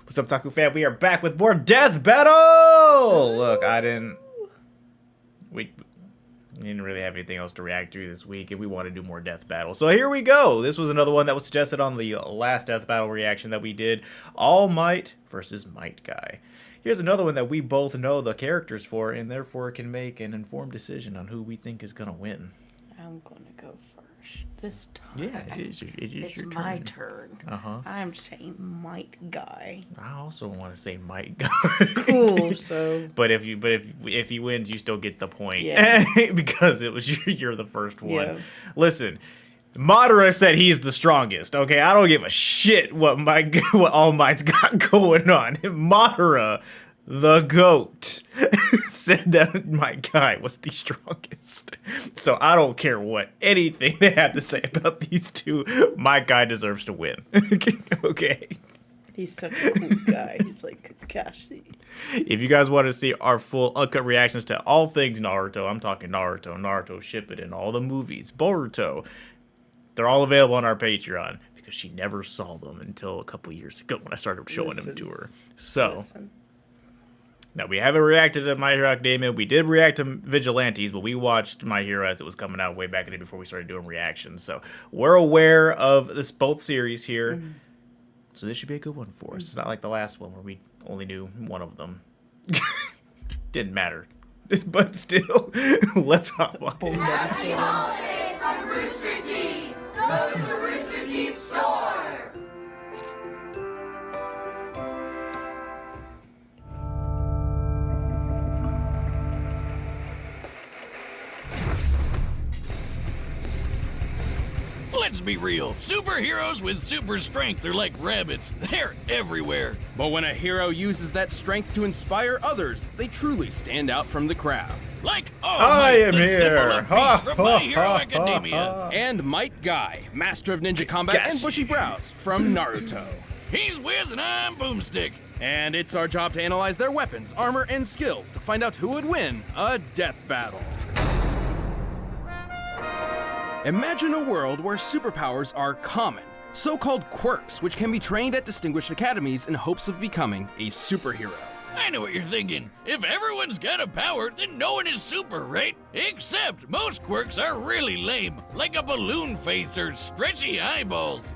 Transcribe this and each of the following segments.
What's up, Taku fam? We are back with more Death Battle! Look, we didn't really have anything else to react to this week, and we want to do more Death Battle. So here we go. This was another one that was suggested on the last Death Battle reaction that we did. All Might versus Might Guy. Here's another one that we both know the characters for, and therefore can make an informed decision on who we think is going to win. I'm going to go first this time. Yeah, it's your my turn. I'm saying Might Guy. I also want to say Might Guy. Cool. So, but if he wins, you still get the point. Yeah. Because it was you're the first one. Yeah. Listen, Madara said he's the strongest. Okay, I don't give a shit what All Might's got going on. Madara, the GOAT, said that my guy was the strongest. So I don't care what anything they have to say about these two. My guy deserves to win. Okay. He's such a cool guy. He's like, gosh. If you guys want to see our full uncut reactions to all things Naruto, I'm talking Naruto Shippuden, all the movies, Boruto, they're all available on our Patreon because she never saw them until a couple years ago when I started showing them to her. So. Now, we haven't reacted to My Hero Academia. We did react to Vigilantes, but we watched My Hero as it was coming out way back in the day before we started doing reactions. So we're aware of both series here. So this should be a good one for us. It's not like the last one where we only knew one of them. Didn't matter. But still, let's hop on. Happy holidays from Rooster Teeth! Go to the Rooster Teeth store! Let's be real. Superheroes with super strength are like rabbits. They're everywhere. But when a hero uses that strength to inspire others, they truly stand out from the crowd. Like, I am the here. symbol of peace from My Hero Academia. And Might Guy, master of ninja combat and bushy brows from Naruto. He's Wiz and I'm Boomstick. And it's our job to analyze their weapons, armor, and skills to find out who would win a death battle. Imagine a world where superpowers are common, so-called quirks, which can be trained at distinguished academies in hopes of becoming a superhero. I know what you're thinking. If everyone's got a power, then no one is super, right? Except most quirks are really lame, like a balloon face or stretchy eyeballs.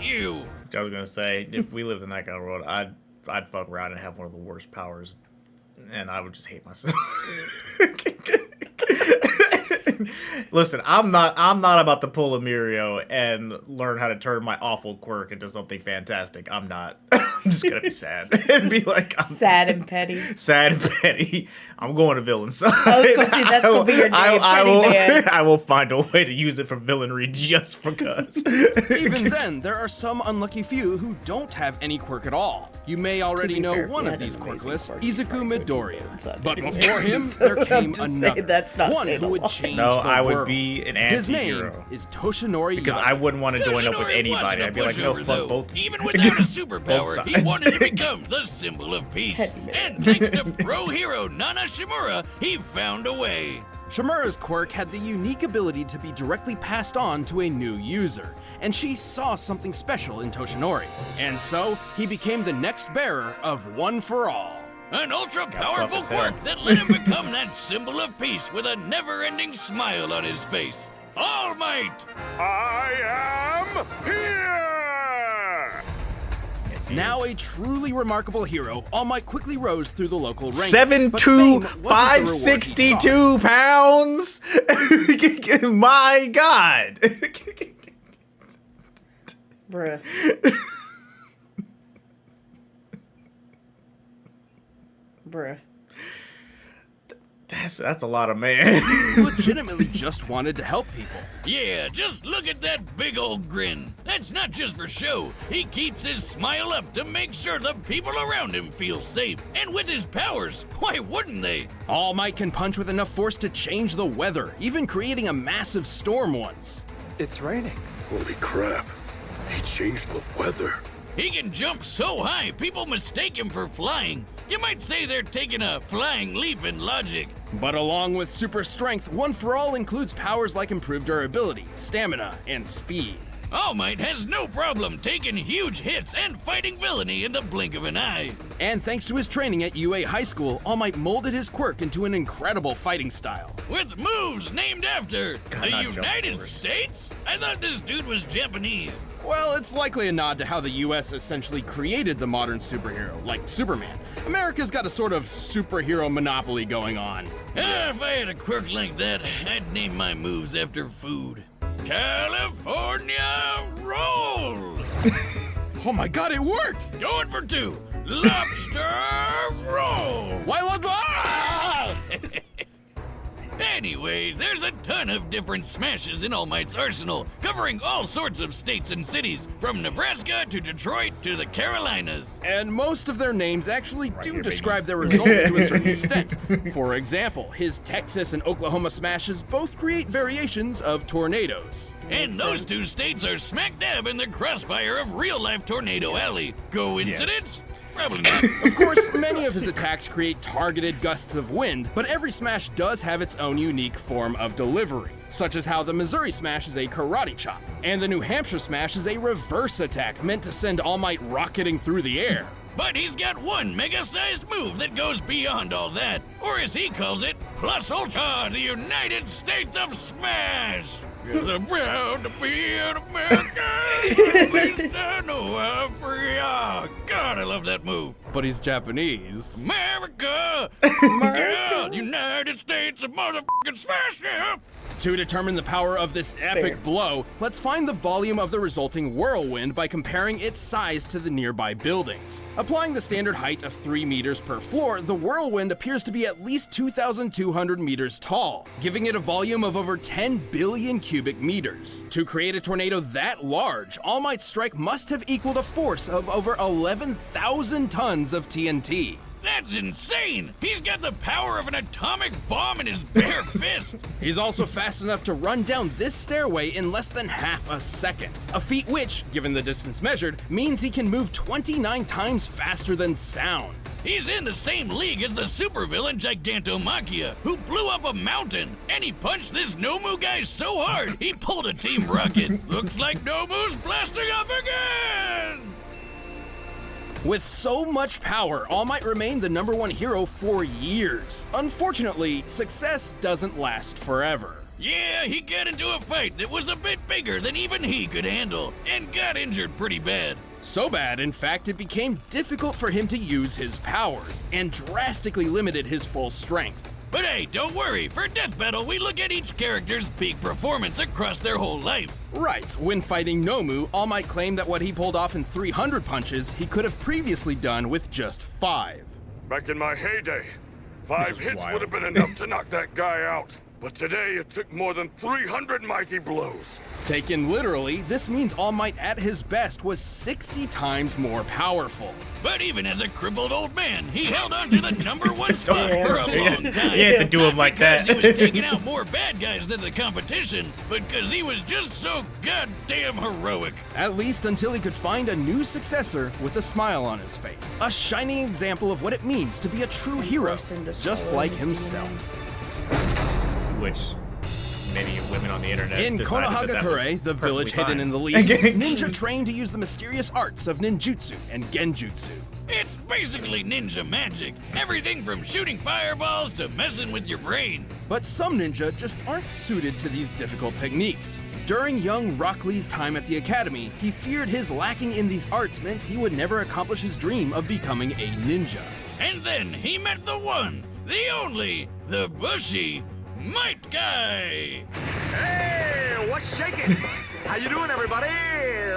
Ew. I was gonna say, if we lived in that kind of world, I'd fuck around and have one of the worst powers, and I would just hate myself. Listen, I'm not about to pull a Mirio and learn how to turn my awful quirk into something fantastic. I'm not. I'm just gonna be sad and be like, sad and petty. Sad and petty. I'm going to villain side. I was gonna say that's gonna be your name, petty man. I will find a way to use it for villainry just because. Even then, there are some unlucky few who don't have any quirk at all. You may already know one of these quirkless, Izuku Midoriya. But before him, there came another. One who would change No, the I would world. be an His anti-hero. name is Toshinori Because Yano. I wouldn't want to join up with Toshinori anybody. wasn't a I'd be like, no, pushover, fuck though. both. Even without a superpower, he sides. wanted to become the symbol of peace. And thanks to pro hero Nana Shimura, he found a way. Shimura's quirk had the unique ability to be directly passed on to a new user, and she saw something special in Toshinori. And so, he became the next bearer of One for All. An ultra-powerful his hair. quirk that let him become that symbol of peace with a never-ending smile on his face. All Might! I am here! Now a truly remarkable hero, All Might quickly rose through the local ranks. 7'2", 562 pounds. My God. Bruh. Bruh. That's a lot of man. He legitimately just wanted to help people. Yeah, just look at that big old grin. That's not just for show. He keeps his smile up to make sure the people around him feel safe. And with his powers, why wouldn't they? All Might can punch with enough force to change the weather, even creating a massive storm once. It's raining. Holy crap. He changed the weather. He can jump so high, people mistake him for flying. You might say they're taking a flying leap in logic. But along with super strength, One for All includes powers like improved durability, stamina, and speed. All Might has no problem taking huge hits and fighting villainy in the blink of an eye. And thanks to his training at UA High School, All Might molded his quirk into an incredible fighting style. With moves named after the United States? I thought this dude was Japanese. Well, it's likely a nod to how the US essentially created the modern superhero, like Superman. America's got a sort of superhero monopoly going on. If I had a quirk like that, I'd name my moves after food. California roll! Oh my god, it worked! Going for 2. Lobster roll! Wild Anyway, there's a ton of different smashes in All Might's arsenal, covering all sorts of states and cities, from Nebraska to Detroit to the Carolinas. And most of their names actually do describe their results to a certain extent. For example, his Texas and Oklahoma smashes both create variations of tornadoes. And those 2 states are smack dab in the crossfire of real-life Tornado Alley. Coincidence? Probably not. Of course, many of his attacks create targeted gusts of wind, but every smash does have its own unique form of delivery, such as how the Missouri smash is a karate chop, and the New Hampshire smash is a reverse attack meant to send All Might rocketing through the air. But he's got one mega-sized move that goes beyond all that, or as he calls it, Plus Ultra, the United States of Smash! 'Cause I'm proud to be an American. At least I know I'm free. Oh, God, I love that move. But he's Japanese. America! America! United States of motherfucking Smash, yeah! To determine the power of this epic blow, let's find the volume of the resulting whirlwind by comparing its size to the nearby buildings. Applying the standard height of 3 meters per floor, the whirlwind appears to be at least 2,200 meters tall, giving it a volume of over 10 billion cubic meters. To create a tornado that large, All Might's strike must have equaled a force of over 11,000 tons of TNT. That's insane! He's got the power of an atomic bomb in his bare fist! He's also fast enough to run down this stairway in less than half a second. A feat which, given the distance measured, means he can move 29 times faster than sound. He's in the same league as the supervillain Gigantomachia, who blew up a mountain, and he punched this Nomu guy so hard, he pulled a Team Rocket. Looks like Nomu's blasting off again! With so much power, All Might remained the #1 hero for years. Unfortunately, success doesn't last forever. Yeah, he got into a fight that was a bit bigger than even he could handle, and got injured pretty bad. So bad, in fact, it became difficult for him to use his powers, and drastically limited his full strength. But hey, don't worry, for Death Battle, we look at each character's peak performance across their whole life. Right, when fighting Nomu, All Might claimed that what he pulled off in 300 punches, he could have previously done with just 5. Back in my heyday, 5 hits would have been enough to knock that guy out. But today it took more than 300 mighty blows. Taken literally, this means All Might at his best was 60 times more powerful. But even as a crippled old man, he held on to the #1 spot for a long time. You had to do him like that. Not because he was taking out more bad guys than the competition, but because he was just so goddamn heroic. At least until he could find a new successor with a smile on his face. A shining example of what it means to be a true hero, just like himself. Which many women on the internet in decided Konohagakure, the village hidden in the leaves, ninja train to use the mysterious arts of ninjutsu and genjutsu. It's basically ninja magic. Everything from shooting fireballs to messing with your brain. But some ninja just aren't suited to these difficult techniques. During young Rock Lee's time at the academy, he feared his lacking in these arts meant he would never accomplish his dream of becoming a ninja. And then he met the one, the only, the bushy Might Guy! Hey, what's shaking? How you doing, everybody?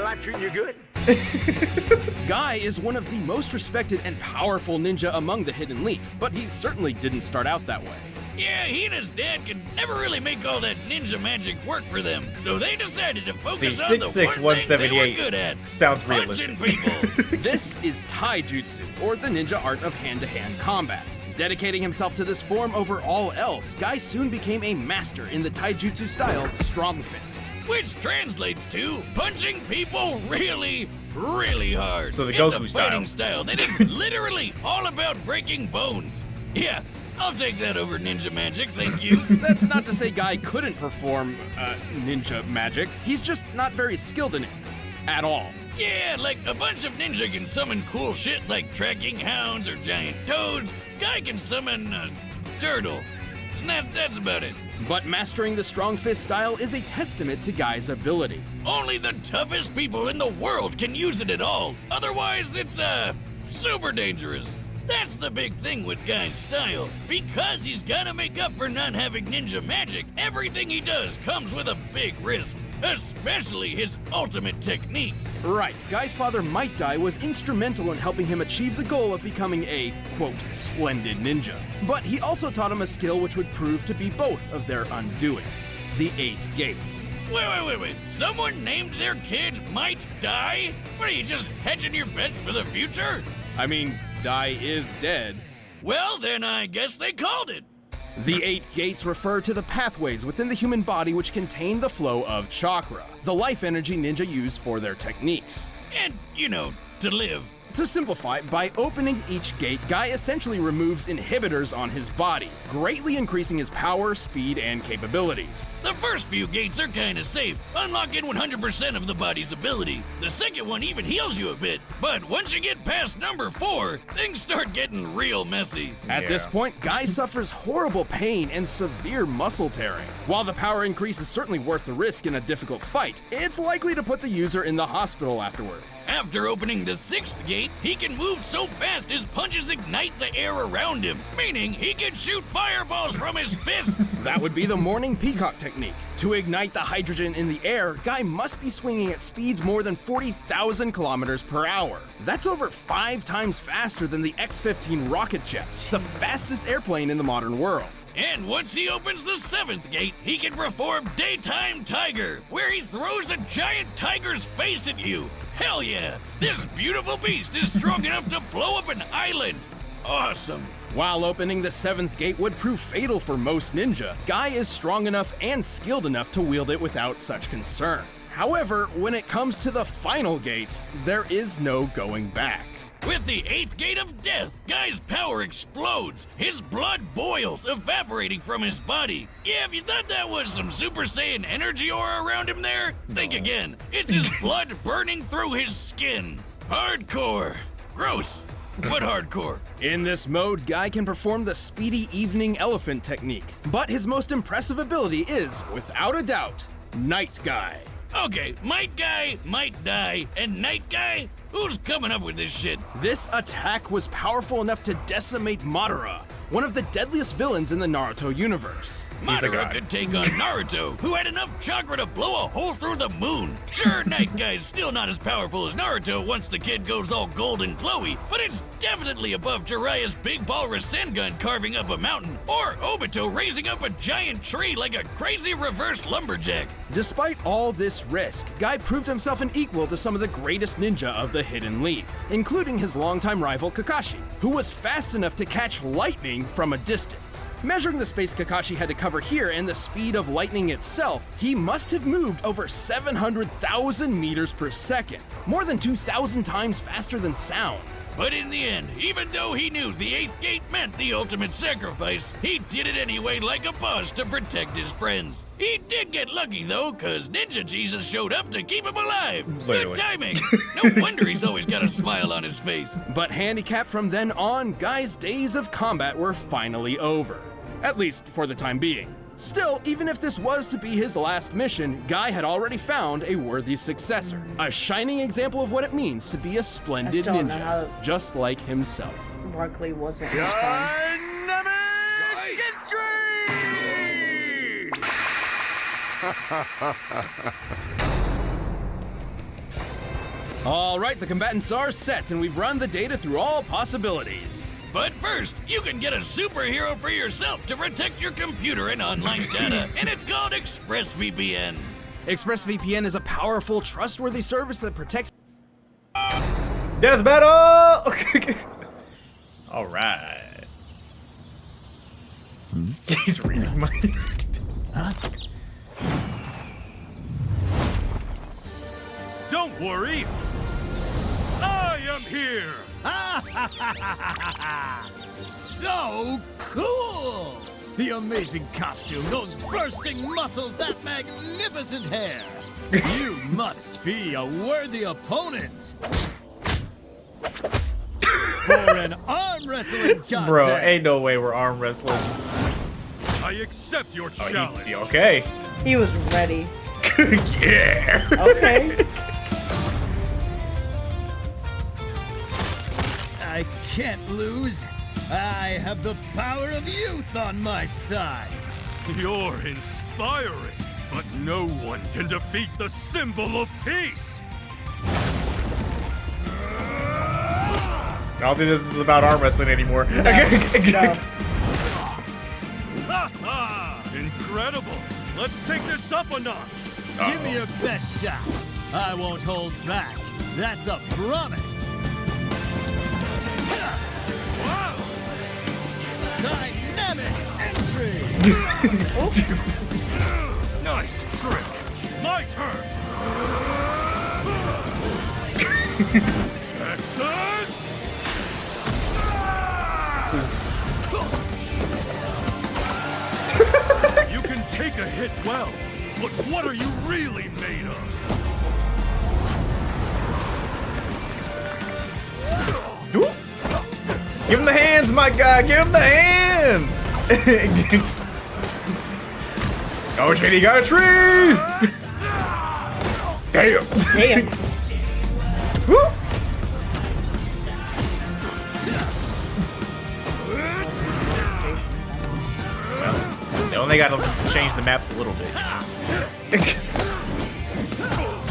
Life treating you good? Guy is one of the most respected and powerful ninja among the Hidden Leaf, but he certainly didn't start out that way. Yeah, he and his dad could never really make all that ninja magic work for them, so they decided to focus on the one thing they were good at. Sounds realistic. Punching people. This is taijutsu, or the ninja art of hand-to-hand combat. Dedicating himself to this form over all else, Guy soon became a master in the taijutsu style Strong Fist. Which translates to punching people really, really hard. So the It's Goku a fighting style that is literally all about breaking bones. Yeah, I'll take that over ninja magic, thank you. That's not to say Guy couldn't perform ninja magic. He's just not very skilled in it. At all. Yeah, like a bunch of ninja can summon cool shit like tracking hounds or giant toads. Guy can summon a turtle. And that's about it. But mastering the strong fist style is a testament to Guy's ability. Only the toughest people in the world can use it at all. Otherwise, it's, super dangerous. That's the big thing with Guy's style. Because he's gotta make up for not having ninja magic, everything he does comes with a big risk. Especially his ultimate technique. Right, Guy's father Might Guy was instrumental in helping him achieve the goal of becoming a, quote, splendid ninja. But he also taught him a skill which would prove to be both of their undoing. The 8 gates. Wait. Someone named their kid Might Die? What are you, just hedging your bets for the future? I mean, Die is dead. Well, then I guess they called it. The 8 gates refer to the pathways within the human body which contain the flow of chakra, the life energy ninja use for their techniques. And, to live. To simplify, by opening each gate, Guy essentially removes inhibitors on his body, greatly increasing his power, speed, and capabilities. The first few gates are kinda safe, unlocking 100% of the body's ability. The second one even heals you a bit, but once you get past number 4, things start getting real messy. At this point, Guy suffers horrible pain and severe muscle tearing. While the power increase is certainly worth the risk in a difficult fight, it's likely to put the user in the hospital afterward. After opening the 6th gate, he can move so fast his punches ignite the air around him, meaning he can shoot fireballs from his fists. That would be the morning peacock technique. To ignite the hydrogen in the air, Guy must be swinging at speeds more than 40,000 kilometers per hour. That's over 5 times faster than the X-15 rocket jet, the fastest airplane in the modern world. And once he opens the 7th gate, he can perform Daytime Tiger, where he throws a giant tiger's face at you. Hell yeah! This beautiful beast is strong enough to blow up an island. Awesome. While opening the 7th gate would prove fatal for most ninja, Guy is strong enough and skilled enough to wield it without such concern. However, when it comes to the final gate, there is no going back. With the 8th gate of death, Guy's power explodes. His blood boils, evaporating from his body. Yeah, if you thought that was some Super Saiyan energy aura around him there, think again. It's his blood burning through his skin. Hardcore. Gross. What hardcore? In this mode, Guy can perform the speedy evening elephant technique. But his most impressive ability is, without a doubt, Night Guy. Okay, Might Guy, Might Die, and Night Guy? Who's coming up with this shit? This attack was powerful enough to decimate Madara, one of the deadliest villains in the Naruto universe. Madara could take on Naruto, who had enough chakra to blow a hole through the moon. Sure, Night Guy's still not as powerful as Naruto once the kid goes all gold and glowy, but it's definitely above Jiraiya's big ball Rasengan carving up a mountain, or Obito raising up a giant tree like a crazy reverse lumberjack. Despite all this risk, Guy proved himself an equal to some of the greatest ninja of the Hidden Leaf, including his longtime rival Kakashi, who was fast enough to catch lightning from a distance. Measuring the space Kakashi had to cover here and the speed of lightning itself, he must have moved over 700,000 meters per second, more than 2,000 times faster than sound. But in the end, even though he knew the 8th gate meant the ultimate sacrifice, he did it anyway like a boss to protect his friends. He did get lucky though, cause Ninja Jesus showed up to keep him alive. Good timing. No wonder he's always got a smile on his face. But handicapped from then on, Guy's days of combat were finally over. At least for the time being. Still, even if this was to be his last mission, Guy had already found a worthy successor. A shining example of what it means to be a splendid ninja, just like himself. Barkley wasn't his son. Dynamic All right, the combatants are set, and we've run the data through all possibilities. But first, you can get a superhero for yourself to protect your computer and online data, and it's called ExpressVPN. ExpressVPN is a powerful, trustworthy service that protects... Death battle! All right. He's reading my... Don't worry. I am here. So cool! The amazing costume, those bursting muscles, that magnificent hair. You must be a worthy opponent. For an arm wrestling contest. Bro, ain't no way we're arm wrestling. I accept your challenge. Okay. He was ready. Yeah. Okay. I can't lose. I have the power of youth on my side. You're inspiring, but no one can defeat the symbol of peace. I don't think this is about arm wrestling anymore. No. Ha ha! Incredible. Let's take this up a notch. Give me your best shot. I won't hold back. That's a promise. Wow! Dynamic entry. Nice trick. My turn. Texas! You can take a hit well, but what are you really made of? Give him the hands, my guy. Give him the hands. Oh shit, he got a tree. Damn. Damn. Woo. Well, they only got to change the maps a little bit.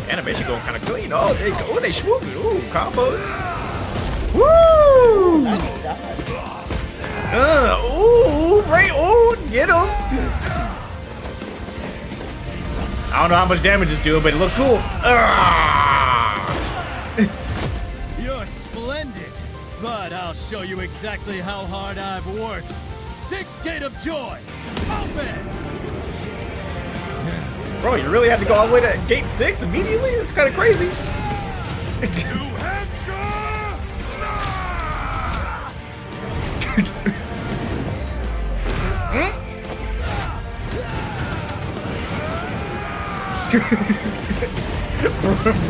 Animation going kind of clean. Oh, they swooping. Ooh, combos. Woo! That's done. Ooh, right. Ooh, get him. I don't know how much damage it's doing, but it looks cool. You're splendid, but I'll show you exactly how hard I've worked. 6 Gate of Joy, open! Bro, you really had to go all the way to gate 6 immediately? That's kind of crazy. New Hampshire!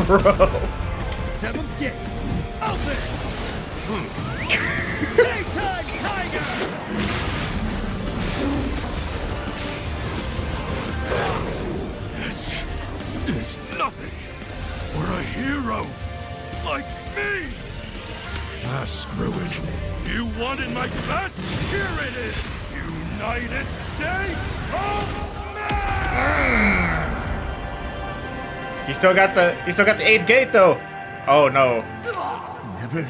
Bro. 7th Gate, open! Daytime Tiger! This is nothing for a hero like me. Ah, screw it. You wanted my best? Here it is. United States of Smash! He still got the 8th gate though. Oh no. Never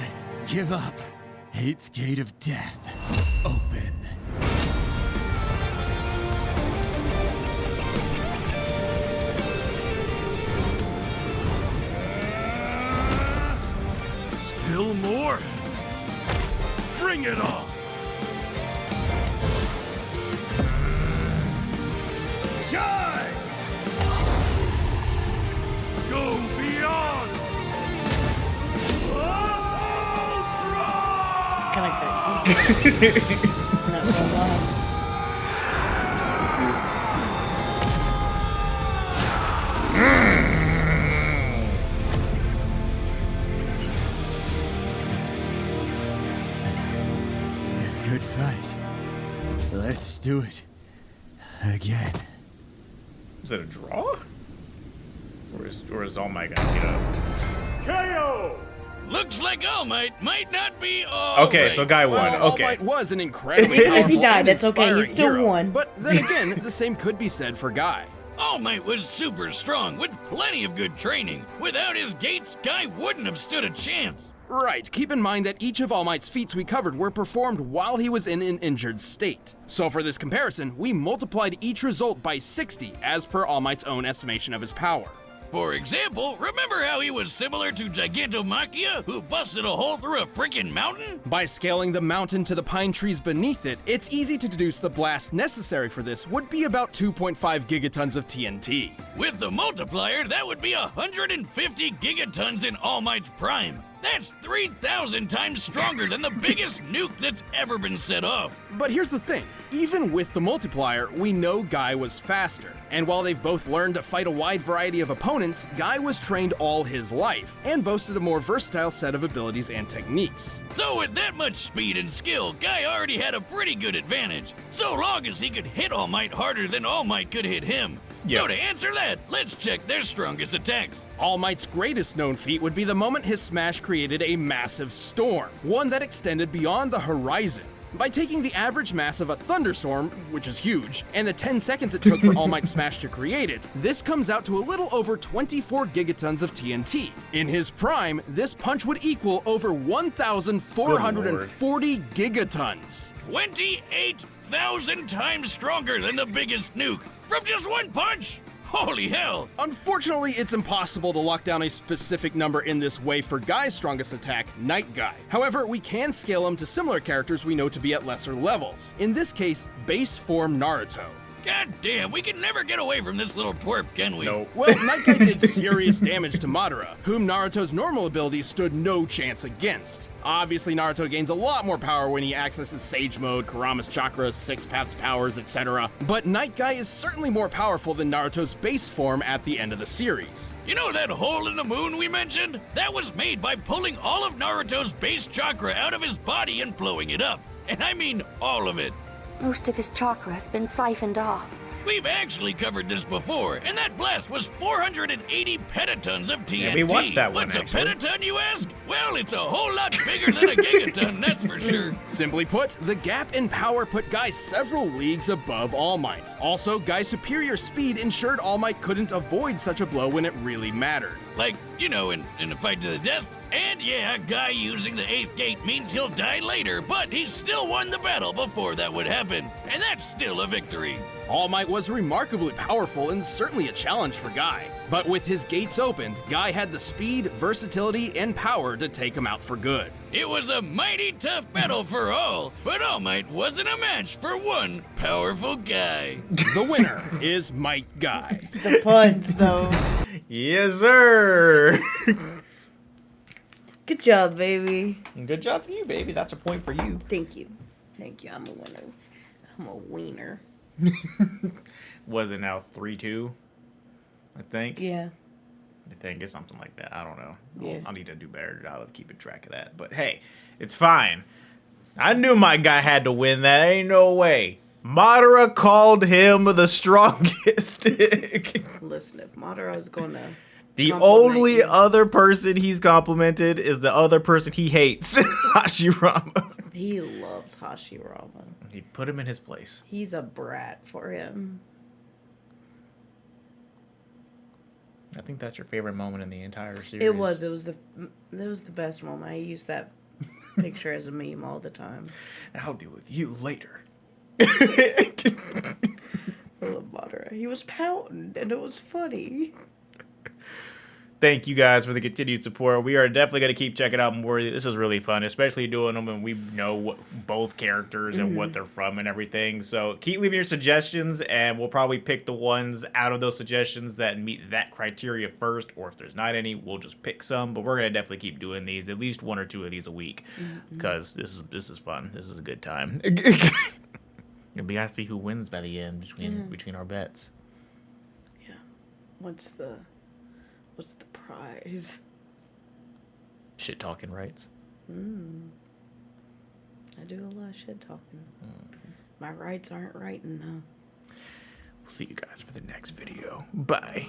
give up. 8th Gate of Death, open. Still more? Bring it on! Charge! Go beyond! Can I Good fight. Let's do it again. Is it a draw? Or is All Might gonna get up? KO! Looks like All Might might not be all Okay, right. so guy won. Well, All Okay. Might was an incredibly If he powerful died, and that's okay. He inspiring still hero. won. But then again, the same could be said for Guy. All Might was super strong with plenty of good training. Without his gates, Guy wouldn't have stood a chance. Right, keep in mind that each of All Might's feats we covered were performed while he was in an injured state. So for this comparison, we multiplied each result by 60 as per All Might's own estimation of his power. For example, remember how he was similar to Gigantomachia, who busted a hole through a freaking mountain? By scaling the mountain to the pine trees beneath it, it's easy to deduce the blast necessary for this would be about 2.5 gigatons of TNT. With the multiplier, that would be 150 gigatons in All Might's prime. That's 3,000 times stronger than the biggest nuke that's ever been set off. But here's the thing, even with the multiplier, we know Guy was faster. And while they've both learned to fight a wide variety of opponents, Guy was trained all his life, and boasted a more versatile set of abilities and techniques. So with that much speed and skill, Guy already had a pretty good advantage, so long as he could hit All Might harder than All Might could hit him. Yep. So to answer that, let's check their strongest attacks. All Might's greatest known feat would be the moment his smash created a massive storm, one that extended beyond the horizon. By taking the average mass of a thunderstorm, which is huge, and the 10 seconds it took for All Might's smash to create it, this comes out to a little over 24 gigatons of TNT. In his prime, this punch would equal over 1,440 gigatons. 28,000 times stronger than the biggest nuke from just one punch. Holy hell! Unfortunately, it's impossible to lock down a specific number in this way for Guy's strongest attack, Night Guy. However, we can scale him to similar characters we know to be at lesser levels. In this case, base form Naruto. God damn, we can never get away from this little twerp, can we? Nope. Well, Night Guy did serious damage to Madara, whom Naruto's normal abilities stood no chance against. Obviously, Naruto gains a lot more power when he accesses Sage Mode, Kurama's Chakra, Six Paths powers, etc. But Night Guy is certainly more powerful than Naruto's base form at the end of the series. You know that hole in the moon we mentioned? That was made by pulling all of Naruto's base chakra out of his body and blowing it up. And I mean all of it. Most of his chakra has been siphoned off. We've actually covered this before, and that blast was 480 petatons of TNT. Yeah, we watched that one, What's actually. a petaton, you ask? Well, it's a whole lot bigger than a gigaton, that's for sure. Simply put, the gap in power put Guy several leagues above All Might. Also, Guy's superior speed ensured All Might couldn't avoid such a blow when it really mattered. Like, you know, in a fight to the death. And yeah, Guy using the 8th gate means he'll die later, but he still won the battle before that would happen. And that's still a victory. All Might was remarkably powerful and certainly a challenge for Guy. But with his gates opened, Guy had the speed, versatility, and power to take him out for good. It was a mighty tough battle for all, but All Might wasn't a match for one powerful guy. The winner is Might Guy. The puns, though. Yes, sir. Good job, baby. Good job for you, baby. That's a point for you. Thank you. Thank you. I'm a winner. I'm a wiener. Was it now 3-2? I think. Yeah. I think it's something like that. I don't know. Yeah. I'll need to do a better job of keeping track of that. But hey, it's fine. I knew my guy had to win that. Ain't no way. Madara called him the strongest. Listen, if Madara's gonna The compliment only you, other person he's complimented is the other person he hates, Hashirama. he loves Hashirama. He put him in his place. He's a brat for him. I think that's your favorite moment in the entire series. It was the best moment. I use that picture as a meme all the time. I'll deal with you later. I love Madara. He was pouting, and it was funny. Thank you guys for the continued support. We are definitely going to keep checking out more. This is really fun, especially doing them when we know both characters and what they're from and everything. So keep leaving your suggestions, and we'll probably pick the ones out of those suggestions that meet that criteria first, or if there's not any, we'll just pick some. But we're going to definitely keep doing these, at least 1 or 2 of these a week, because this is fun. This is a good time. And we got to see who wins by the end between our bets. Yeah. What's the prize? Shit talking rights. I do a lot of shit talking. My rights aren't writing, though. We'll see you guys for the next video. Bye.